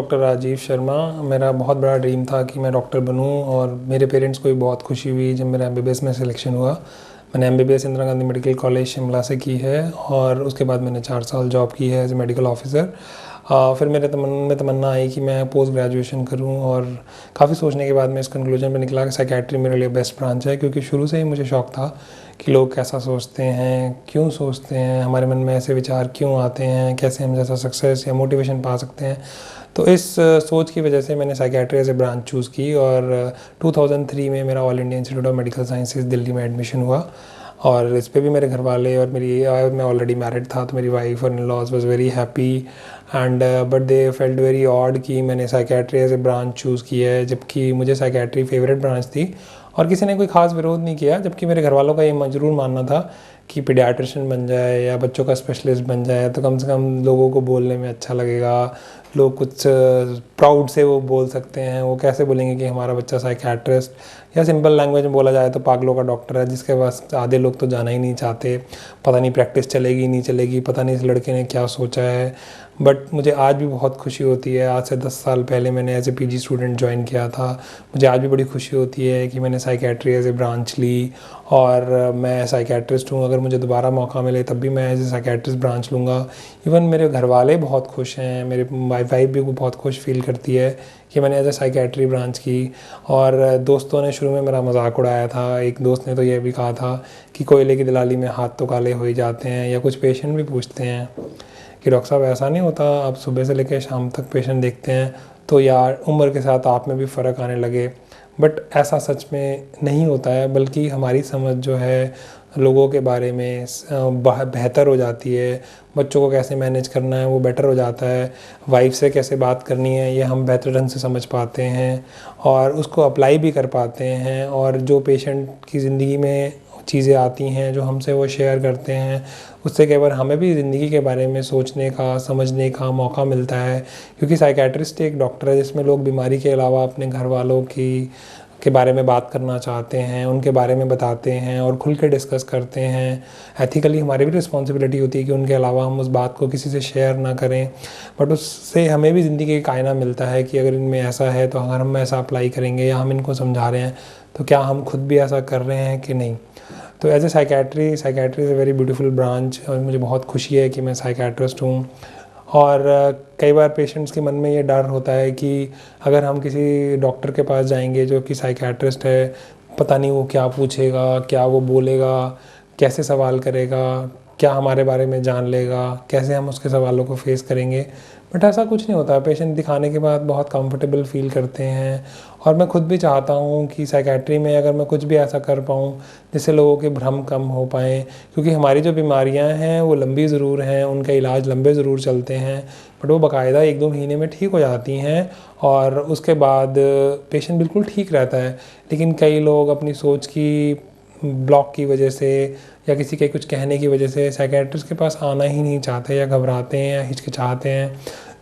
Doctor Rajiv Sharma. मेरा बहुत बड़ा ड्रीम था कि मैं डॉक्टर बनूं और मेरे पेरेंट्स को भी बहुत खुशी हुई जब मेरा एमबीबीएस में सिलेक्शन हुआ। मैंने MBBS Indira Gandhi medical college Shimla से की है और उसके बाद मैंने 4 साल जॉब की है एज ए मेडिकल ऑफिसर। फिर मेरे मन में तमन्ना आई कि मैं पोस्ट ग्रेजुएशन करूं और काफ़ी सोचने के बाद मैं इस कंक्लूजन पे निकला कि साइकेट्री मेरे लिए बेस्ट ब्रांच है, क्योंकि शुरू से ही मुझे शौक था कि लोग कैसा सोचते हैं, क्यों सोचते हैं, हमारे मन में ऐसे विचार क्यों आते हैं, कैसे हम जैसा सक्सेस या मोटिवेशन पा सकते हैं। तो इस सोच की वजह से मैंने psychiatry as a branch choose की और 2003 में मेरा All India Institute of Medical Sciences Delhi में एडमिशन हुआ। और इस पे भी मेरे घर वाले और मैं ऑलरेडी मैरिड था तो मेरी वाइफ और in laws was very happy and but they felt very odd कि मैंने psychiatry as a branch choose की है, जबकि मुझे साइकेट्री फेवरेट ब्रांच थी और किसी ने कोई ख़ास विरोध नहीं किया। जबकि मेरे घर वालों का ये ज़रूर मानना था कि पीडियाट्रिशियन बन जाए या बच्चों का स्पेशलिस्ट बन जाए तो कम से कम लोगों को बोलने में अच्छा लगेगा, लोग कुछ प्राउड से वो बोल सकते हैं। वो कैसे बोलेंगे कि हमारा बच्चा साइकेट्रिस्ट, या सिंपल लैंग्वेज में बोला जाए तो पागलों का डॉक्टर है, जिसके पास आधे लोग तो जाना ही नहीं चाहते। पता नहीं प्रैक्टिस चलेगी नहीं चलेगी, पता नहीं इस लड़के ने क्या सोचा है। बट मुझे आज भी बहुत खुशी होती है, आज से 10 साल पहले मैंने as a PG student join किया था। मुझे आज भी बड़ी खुशी होती है कि मैंने साइकेट्री एज ए ब्रांच ली और मैं साइकेट्रिस्ट हूँ। अगर मुझे दोबारा मौका मिले तब भी मैं एज ए साइकेट्रिस्ट ब्रांच लूँगा। इवन मेरे घर वाले बहुत खुश हैं, मेरे वाइफ भी बहुत खुश फील करती है कि मैंने एज ए साइकेट्री ब्रांच की। और दोस्तों ने शुरू में मेरा मजाक उड़ाया था। एक दोस्त ने तो ये भी कहा था कि कोयले की दलाली में हाथ तो काले हो ही जाते हैं। या कुछ पेशेंट भी पूछते हैं कि डॉक्टर साहब ऐसा नहीं होता, आप सुबह से लेकर शाम तक पेशेंट देखते हैं तो यार उम्र के साथ आप में भी फ़र्क आने लगे। बट ऐसा सच में नहीं होता है, बल्कि हमारी समझ जो है लोगों के बारे में बेहतर हो जाती है। बच्चों को कैसे मैनेज करना है वो बेटर हो जाता है, वाइफ से कैसे बात करनी है ये हम बेहतर ढंग से समझ पाते हैं और उसको अप्लाई भी कर पाते हैं। और जो पेशेंट की ज़िंदगी में चीज़ें आती हैं जो हमसे वो शेयर करते हैं, उससे कई बार हमें भी ज़िंदगी के बारे में सोचने का, समझने का मौका मिलता है। क्योंकि साइकेट्रिस्ट एक डॉक्टर है जिसमें लोग बीमारी के अलावा अपने घर वालों के बारे में बात करना चाहते हैं, उनके बारे में बताते हैं और खुल के डिस्कस करते हैं। एथिकली हमारी भी रिस्पॉन्सिबिलिटी होती है कि उनके अलावा हम उस बात को किसी से शेयर ना करें। बट उससे हमें भी ज़िंदगी का आईना मिलता है कि अगर इनमें ऐसा है तो अगर हम ऐसा अप्लाई करेंगे या हम इनको समझा रहे हैं तो क्या हम खुद भी ऐसा कर रहे हैं कि नहीं। तो as a psychiatry is a very beautiful branch और मुझे बहुत खुशी है कि मैं साइकेट्रिस्ट हूँ। और कई बार पेशेंट्स के मन में ये डर होता है कि अगर हम किसी डॉक्टर के पास जाएंगे जो कि साइकेट्रिस्ट है, पता नहीं वो क्या पूछेगा, क्या वो बोलेगा, कैसे सवाल करेगा, क्या हमारे बारे में जान लेगा, कैसे हम उसके सवालों को फेस करेंगे। बट ऐसा कुछ नहीं होता, पेशेंट दिखाने के बाद बहुत कंफर्टेबल फील करते हैं। और मैं खुद भी चाहता हूँ कि साइकेट्री में अगर मैं कुछ भी ऐसा कर पाऊँ जिससे लोगों के भ्रम कम हो पाएँ, क्योंकि हमारी जो बीमारियाँ हैं वो लंबी ज़रूर हैं, उनका इलाज लंबे ज़रूर चलते हैं, बट वो बाकायदा 1-2 महीने में ठीक हो जाती हैं और उसके बाद पेशेंट बिल्कुल ठीक रहता है। लेकिन कई लोग अपनी सोच की ब्लॉक की वजह से या किसी के कुछ कहने की वजह से साइकेट्रिस्ट के पास आना ही नहीं चाहते या घबराते हैं या हिचकिचाते हैं।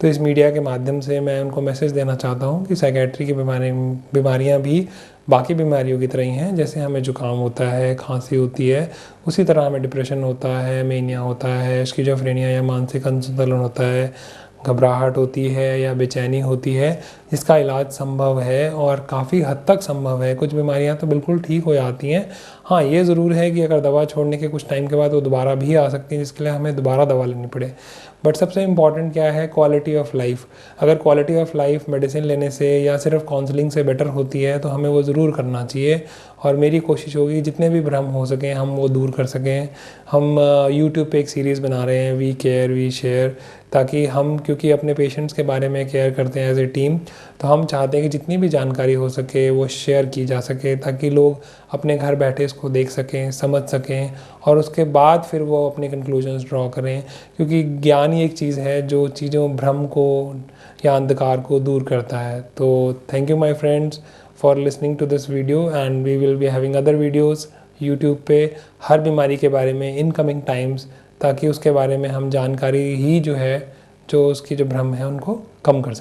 तो इस मीडिया के माध्यम से मैं उनको मैसेज देना चाहता हूँ कि साइकेट्री की बीमारियाँ भी बाकी बीमारियों की तरह ही हैं। जैसे हमें जुकाम होता है, खांसी होती है, उसी तरह हमें डिप्रेशन होता है, मेनिया होता है, स्किज़ोफ्रेनिया या मानसिक असंतुलन होता है, घबराहट होती है या बेचैनी होती है, जिसका इलाज संभव है और काफ़ी हद तक संभव है। कुछ बीमारियां तो बिल्कुल ठीक हो जाती हैं। हाँ, ये ज़रूर है कि अगर दवा छोड़ने के कुछ टाइम के बाद वो दोबारा भी आ सकती है, जिसके लिए हमें दोबारा दवा लेनी पड़े। बट सबसे इम्पॉर्टेंट क्या है, क्वालिटी ऑफ लाइफ। अगर क्वालिटी ऑफ लाइफ मेडिसिन लेने से या सिर्फ काउंसलिंग से बेटर होती है तो हमें वो ज़रूर करना चाहिए। और मेरी कोशिश होगी जितने भी भ्रम हो सकें हम वो दूर कर सकें। हम यूट्यूब पे एक सीरीज़ बना रहे हैं, वी केयर वी शेयर, ताकि हम, क्योंकि अपने पेशेंट्स के बारे में केयर करते हैं एज ए टीम, तो हम चाहते हैं कि जितनी भी जानकारी हो सके वो शेयर की जा सके, ताकि लोग अपने घर बैठे इसको देख सकें, समझ सकें और उसके बाद फिर वो अपने कंक्लूजन्स ड्रॉ करें। क्योंकि ज्ञान ही एक चीज़ है जो चीज़ों भ्रम को या अंधकार को दूर करता है। तो thank you my friends for listening to this video and we will be having other videos YouTube पे हर बीमारी के बारे में इन कमिंग टाइम्स, ताकि उसके बारे में हम जानकारी ही जो है, जो उसकी जो भ्रम है उनको कम कर सकें।